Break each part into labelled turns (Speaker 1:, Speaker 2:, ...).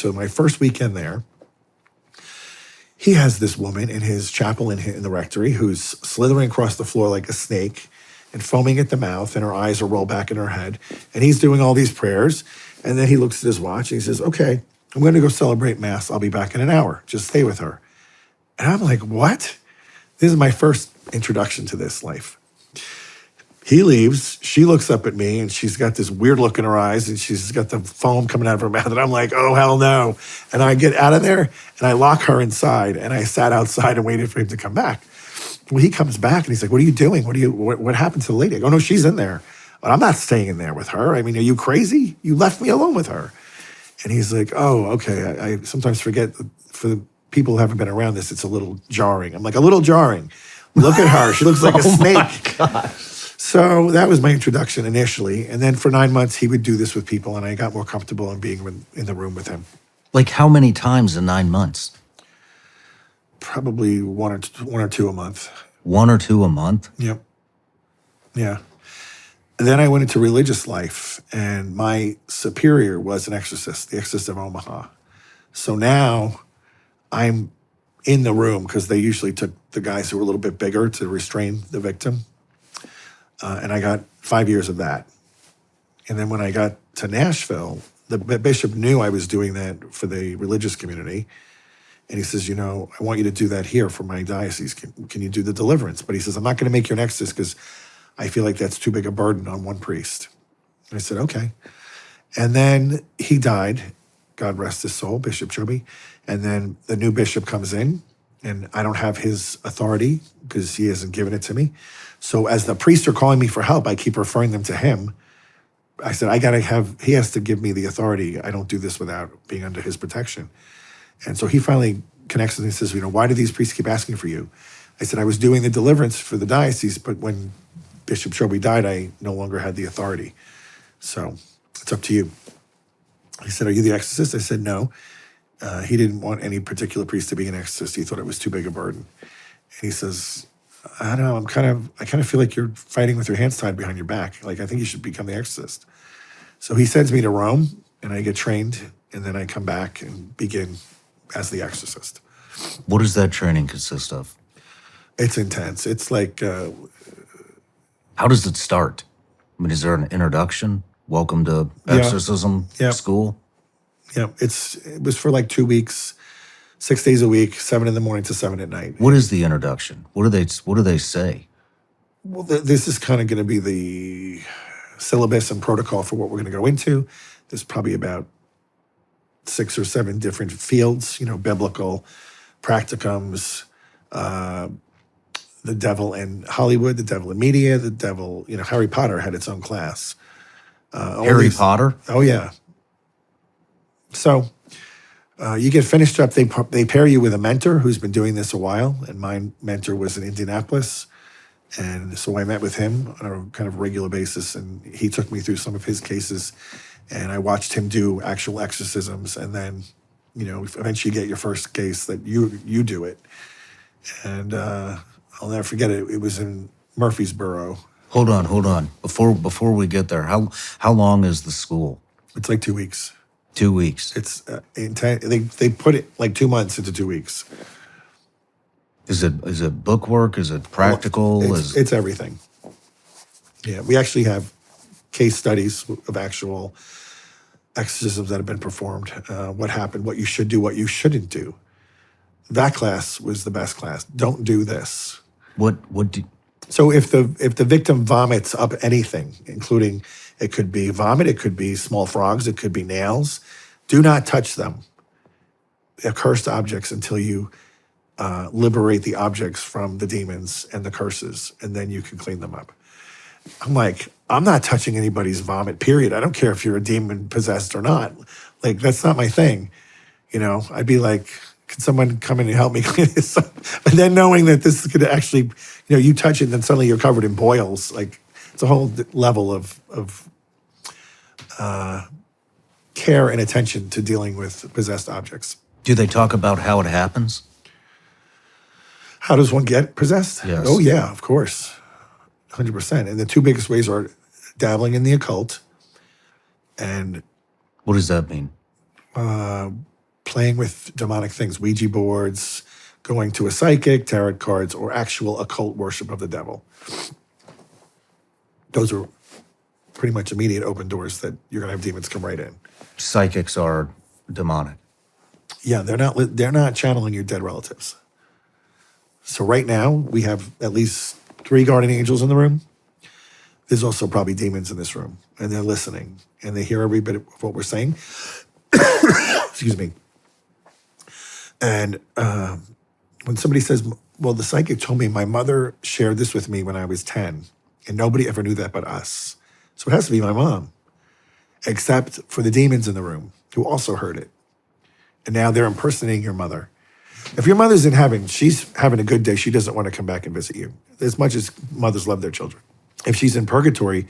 Speaker 1: So my first weekend there, he has this woman in his chapel in the rectory who's slithering across the floor like a snake and foaming at the mouth, and her eyes are rolled back in her head. And he's doing all these prayers. And then he looks at his watch and he says, okay, I'm going to go celebrate Mass. I'll be back in an hour. Just stay with her. And I'm like, what? This is my first introduction to this life. He leaves. She looks up at me, and she's got this weird look in her eyes, and she's got the foam coming out of her mouth. And I'm like, oh, hell no. And I get out of there, and I lock her inside, and I sat outside and waited for him to come back. Well, he comes back, and he's like, what are you doing? What happened to the lady? I go, no, she's in there. But I'm not staying in there with her. I mean, are you crazy? You left me alone with her. And he's like, oh, okay. I sometimes forget, for the people who haven't been around this, it's a little jarring. I'm like, a little jarring. Look at her. She looks like a snake.
Speaker 2: Oh, my gosh.
Speaker 1: So that was my introduction initially. And then for 9 months, he would do this with people, and I got more comfortable in being in the room with him.
Speaker 2: Like how many times in 9 months?
Speaker 1: Probably one or two a month.
Speaker 2: 1 or 2 a month?
Speaker 1: Yep. Yeah. And then I went into religious life, and my superior was an exorcist, the Exorcist of Omaha. So now I'm in the room, because they usually took the guys who were a little bit bigger to restrain the victim. And I got 5 years of that. And then when I got to Nashville, the bishop knew I was doing that for the religious community. And he says, I want you to do that here for my diocese. Can you do the deliverance? But he says, I'm not going to make you an exorcist because I feel like that's too big a burden on one priest. And I said, okay. And then he died, God rest his soul, Bishop Chubby. And then the new bishop comes in, and I don't have his authority because he hasn't given it to me. So as the priests are calling me for help, I keep referring them to him. I said, he has to give me the authority. I don't do this without being under his protection. And so he finally connects with me and says, why do these priests keep asking for you? I said, I was doing the deliverance for the diocese, but when Bishop Shobi died, I no longer had the authority. So it's up to you. He said, are you the exorcist? I said, no. He didn't want any particular priest to be an exorcist. He thought it was too big a burden. And he says, I don't know, I kind of feel like you're fighting with your hands tied behind your back. Like, I think you should become the exorcist. So he sends me to Rome, and I get trained, and then I come back and begin as the exorcist.
Speaker 2: What does that training consist of?
Speaker 1: It's intense. It's like...
Speaker 2: how does it start? I mean, is there an introduction? Welcome to exorcism school?
Speaker 1: Yeah, it was for like 2 weeks, 6 days a week, 7 in the morning to 7 at night.
Speaker 2: What is the introduction? What do they say?
Speaker 1: Well, this is kind of going to be the syllabus and protocol for what we're going to go into. There's probably about 6 or 7 different fields, biblical, practicums, the devil in Hollywood, the devil in media, the devil, Harry Potter had its own class.
Speaker 2: Harry Potter?
Speaker 1: Oh, yeah. So you get finished up. They pair you with a mentor who's been doing this a while, and my mentor was in Indianapolis. And so I met with him on a kind of regular basis, and he took me through some of his cases, and I watched him do actual exorcisms, and then, eventually you get your first case that you do it. And I'll never forget it. It was in Murfreesboro.
Speaker 2: Hold on. Before we get there, how long is the school?
Speaker 1: It's like 2 weeks.
Speaker 2: 2 weeks.
Speaker 1: It's they put it like 2 months into 2 weeks.
Speaker 2: Is it bookwork? Is it practical?
Speaker 1: Well, it's everything. Yeah, we actually have case studies of actual exorcisms that have been performed. What happened? What you should do? What you shouldn't do. That class was the best class. Don't do this.
Speaker 2: What do?
Speaker 1: So if the victim vomits up anything, including it could be vomit, it could be small frogs, it could be nails, do not touch them. They're cursed objects until you liberate the objects from the demons and the curses, and then you can clean them up. I'm like, I'm not touching anybody's vomit, period. I don't care if you're a demon possessed or not. Like, that's not my thing. I'd be like, can someone come in and help me clean this up? But then knowing that this is going to actually, you touch it and then suddenly you're covered in boils. Like, it's a whole level of care and attention to dealing with possessed objects.
Speaker 2: Do they talk about how it happens?
Speaker 1: How does one get possessed?
Speaker 2: Yes.
Speaker 1: Oh, yeah, of course. 100%. And the two biggest ways are dabbling in the occult and...
Speaker 2: What does that mean?
Speaker 1: playing with demonic things, Ouija boards, going to a psychic, tarot cards, or actual occult worship of the devil. Those are pretty much immediate open doors that you're going to have demons come right in.
Speaker 2: Psychics are demonic.
Speaker 1: Yeah, they're not channeling your dead relatives. So right now we have at least 3 guardian angels in the room. There's also probably demons in this room, and they're listening, and they hear every bit of what we're saying. Excuse me. And when somebody says, well, the psychic told me my mother shared this with me when I was 10, and nobody ever knew that but us. So it has to be my mom, except for the demons in the room who also heard it. And now they're impersonating your mother. If your mother's in heaven, she's having a good day. She doesn't want to come back and visit you, as much as mothers love their children. If she's in purgatory,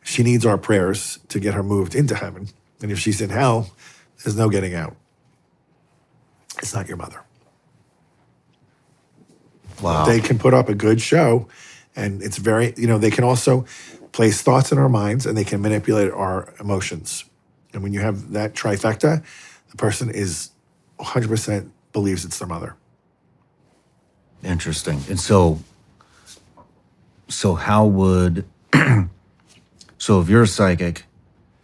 Speaker 1: she needs our prayers to get her moved into heaven. And if she's in hell, there's no getting out. It's not your mother.
Speaker 2: Wow.
Speaker 1: They can put up a good show, and it's very, they can also place thoughts in our minds, and they can manipulate our emotions. And when you have that trifecta, the person is 100% believes it's their mother.
Speaker 2: Interesting. And so how would, so if you're a psychic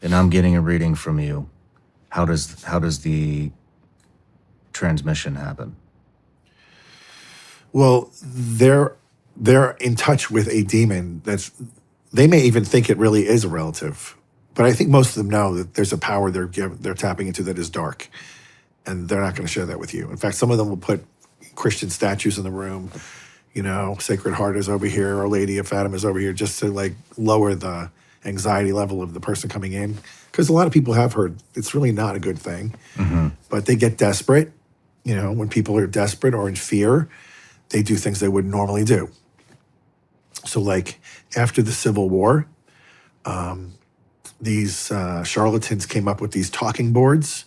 Speaker 2: and I'm getting a reading from you, how does the transmission happen?
Speaker 1: Well, they're in touch with a demon they may even think it really is a relative, but I think most of them know that there's a power they're tapping into that is dark, and they're not going to share that with you. In fact, some of them will put Christian statues in the room. Sacred Heart is over here, Our Lady of Fatima is over here, just to lower the anxiety level of the person coming in. Because a lot of people have heard it's really not a good thing, but they get desperate. When people are desperate or in fear, they do things they wouldn't normally do. So after the Civil War, these charlatans came up with these talking boards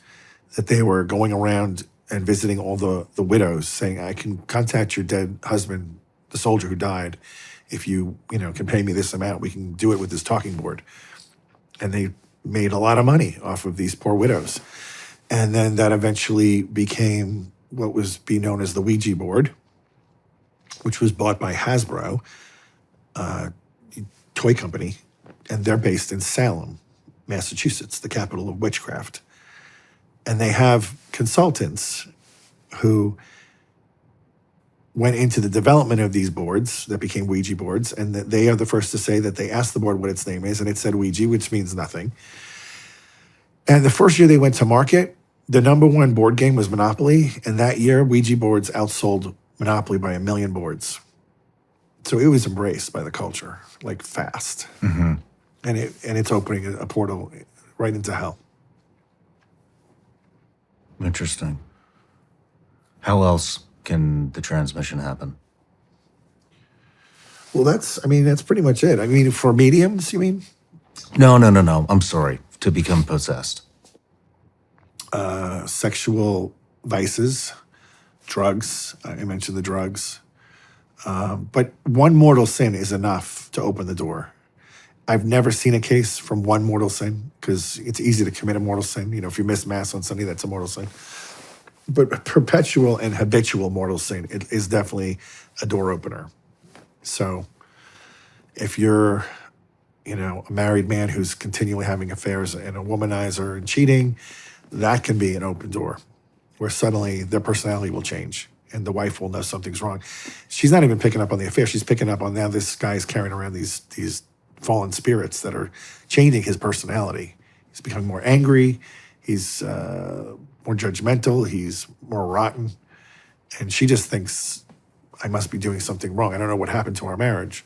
Speaker 1: that they were going around and visiting all the widows, saying, I can contact your dead husband, the soldier who died. If you, can pay me this amount, we can do it with this talking board. And they made a lot of money off of these poor widows. And then that eventually became what was being known as the Ouija board, which was bought by Hasbro, toy company, and they're based in Salem, Massachusetts, the capital of witchcraft. And they have consultants who went into the development of these boards that became Ouija boards, and that they are the first to say that they asked the board what its name is, and it said Ouija, which means nothing. And the first year they went to market, the number 1 board game was Monopoly, and that year Ouija boards outsold Monopoly by 1 million boards. So it was embraced by the culture, fast.
Speaker 2: Mm-hmm.
Speaker 1: And it's opening a portal right into hell.
Speaker 2: Interesting. How else can the transmission happen?
Speaker 1: Well, that's pretty much it. For mediums, you mean?
Speaker 2: No. I'm sorry. To become possessed.
Speaker 1: Sexual vices, drugs. I mentioned the drugs. But one mortal sin is enough to open the door. I've never seen a case from one mortal sin, because it's easy to commit a mortal sin. If you miss Mass on Sunday, that's a mortal sin. But perpetual and habitual mortal sin is definitely a door opener. So if you're, a married man who's continually having affairs and a womanizer and cheating, that can be an open door where suddenly their personality will change and the wife will know something's wrong. She's not even picking up on the affair. She's picking up on, now this guy's carrying around these fallen spirits that are changing his personality. He's becoming more angry. He's more judgmental. He's more rotten. And she just thinks, I must be doing something wrong. I don't know what happened to our marriage.